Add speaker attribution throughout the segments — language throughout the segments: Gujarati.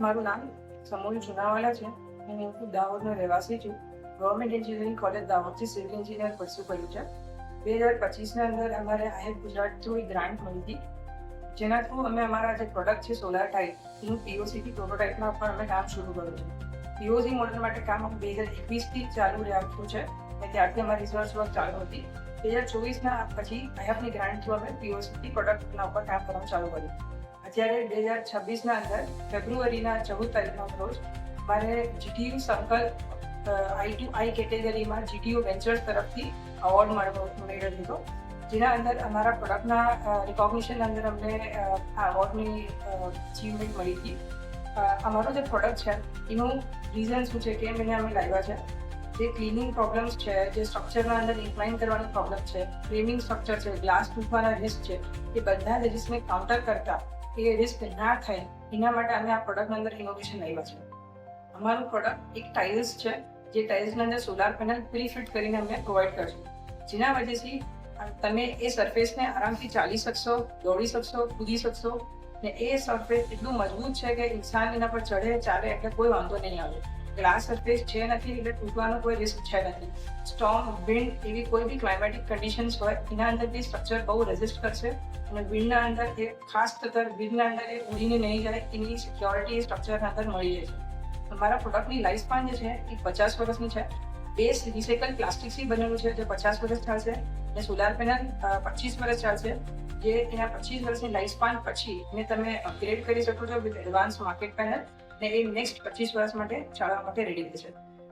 Speaker 1: મારું નામ સમૂલ જુનાવાલા છે અને હું દાહોદનો રહેવાસી છું. ગવર્મેન્ટ એન્જિનિયરિંગ કોલેજ દાહોદથી સિવિલ એન્જિનિયર પરસ્યુ કર્યું છે. 2025ના અંદર અમારે આઈએફ ગુજરાત થ્રુ એક ગ્રાન્ટ મળી હતી, જેના થ્રુ અમે અમારા જે પ્રોડક્ટ છે સોલાર ટાઇલ એનું પીઓસીથી પ્રોટોટાઇપમાં પણ અમે કામ શરૂ કર્યું છે. પીઓસી મોડલ માટે કામ 2021થી ચાલુ રાખ્યું છે અને ત્યારથી અમારી રિસર્ચ વર્ક ચાલુ હતી. 2024ના પછી આઈએફની ગ્રાન્ટ થ્રુ અમે પીઓસીથી પ્રોડક્ટના ઉપર કામ કરવાનું ચાલુ કર્યું. અત્યારે 2026ના અંદર ફેબ્રુઆરીના 14 તારીખના રોજ અમારે જીટીયુ સંકલ્પ I2I કેટેગરીમાં જીટીયુ વેન્ચર્સ તરફથી અવોર્ડ મેળવ્યો હતો, જેના અંદર અમારા પ્રોડક્ટના રિકોગ્નિશન અંદર અમને આ અવોર્ડની અચીવમેન્ટ મળી હતી. અમારો જે પ્રોડક્ટ છે એનું રીઝન શું છે, કેમ એને અમે લાવ્યા છે, જે ક્લિનિંગ પ્રોબ્લેમ્સ છે, જે સ્ટ્રક્ચરના અંદર ઇન્ક્લાઇન કરવાનો પ્રોબ્લેમ છે, ફ્રેમિંગ સ્ટ્રક્ચર છે, ગ્લાસ તૂટવાના રિસ્ક છે, એ બધા જ રિસ્કને કાઉન્ટર કરતા એ રિસ્ક ના થાય એના માટે અમે આ પ્રોડક્ટની અંદર ઇનોવેશન લાવ્યા છે. અમારું પ્રોડક્ટ એક ટાઇલ્સ છે, જે ટાઇલ્સની અંદર સોલાર પેનલ પ્રીફિટ કરીને અમે પ્રોવાઈડ કરશું, જેના વજહથી તમે એ સરફેસને આરામથી ચાલી શકશો, દોડી શકશો, કૂદી શકશો ને એ સરફેસ એટલું મજબૂત છે કે ઇન્સાન એના પર ચઢે ચાલે એટલે કોઈ વાંધો નહીં આવે. ગ્લાસ સરફેસ છે નથી એટલે તૂટવાનો કોઈ રિસ્ક છે નથી. સ્ટોર્મ, વિન્ડ એવી કોઈ બી ક્લાઇમેટિક કન્ડિશન્સ હોય એના અંદરથી સ્ટ્રક્ચર બહુ રેઝિસ્ટ કરશે અને વિન્ડના અંદર એ ખાસ તર વિન્ડના અંદર એ ઉડીને નહીં જાય એની સિક્યોરિટી એ સ્ટ્રક્ચરના અંદર મળી જાય છે. અમારા પ્રોડક્ટની લાઈફ સ્પાન જે છે એ 50 વર્ષની છે. બેઝ રિસાયકલ પ્લાસ્ટિકથી બનેલું છે, જે 50 વર્ષ ચાલશે અને સોલાર પેનલ 25 વર્ષ ચાલશે, જે એના 25 વર્ષની લાઈફ સ્પાન પછી એને તમે અપગ્રેડ કરી શકો છો વિથ એડવાન્સ માર્કેટ પેનલ ને એ નેક્સ્ટ 25 વર્ષ માટે ચાલવા માટે રેડી રહેશે.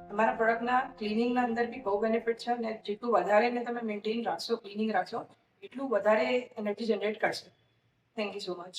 Speaker 1: તમારા પ્રોડક્ટના ક્લિનિંગના અંદર બી બહુ બેનિફિટ છે અને જેટલું વધારે એને તમે મેન્ટેન રાખશો, ક્લિનિંગ રાખશો, એટલું વધારે એનર્જી જનરેટ કરશે. Thank you so much.